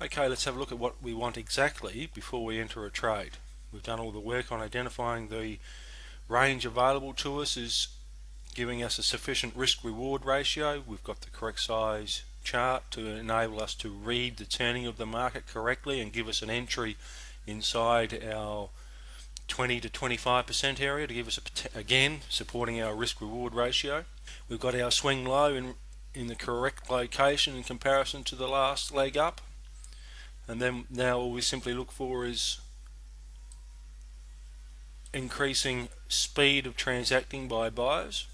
Okay, let's have a look at what we want exactly before we enter a trade. We've done all the work on identifying the range available to us is giving us a sufficient risk-reward ratio. We've got the correct size chart to enable us to read the turning of the market correctly and give us an entry inside our 20 to 25% area to give us again supporting our risk-reward ratio. We've got our swing low in the correct location in comparison to the last leg up. And then now all we simply look for is increasing speed of transacting by buyers.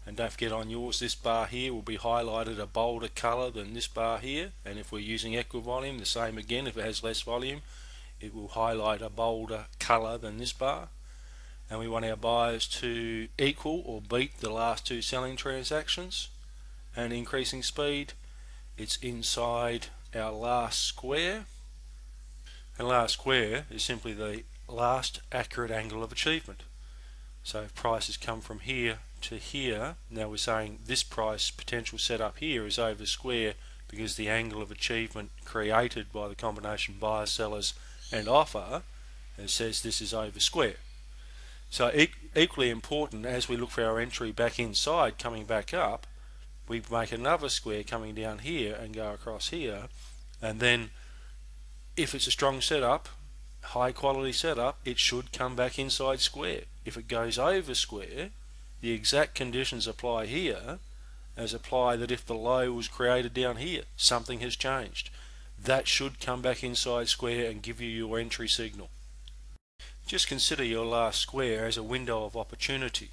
And don't forget, on yours, this bar here will be highlighted a bolder color than this bar here, and if we're using equivolume, the same again. If it has less volume, it will highlight a bolder color than this bar. And we want our buyers to equal or beat the last two selling transactions. And increasing speed, it's inside our last square. And last square is simply the last accurate angle of achievement. So if prices come from here to here, now we're saying this price potential setup here is over square because the angle of achievement created by the combination buyer, sellers and offer says this is over square. So equally important, as we look for our entry back inside coming back up, we make another square coming down here and go across here, and then if it's a strong setup, high quality setup, it should come back inside square. If it goes over square, the exact conditions apply here as apply that if the low was created down here, something has changed. That should come back inside square and give you your entry signal. Just consider your last square as a window of opportunity.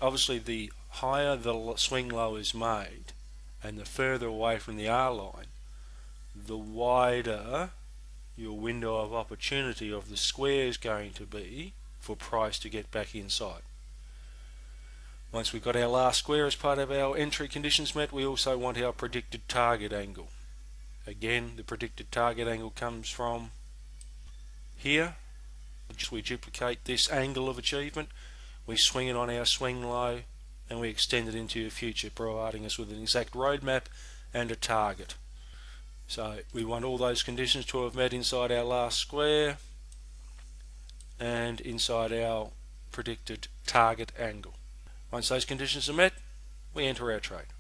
Obviously, the higher the swing low is made and the further away from the R line, the wider your window of opportunity of the square is going to be for price to get back inside. Once we've got our last square as part of our entry conditions met, we also want our predicted target angle. Again, the predicted target angle comes from here. We duplicate this angle of achievement, we swing it on our swing low, and we extend it into the future, providing us with an exact roadmap and a target. So we want all those conditions to have met inside our last square and inside our predicted target angle. Once those conditions are met, we enter our trade.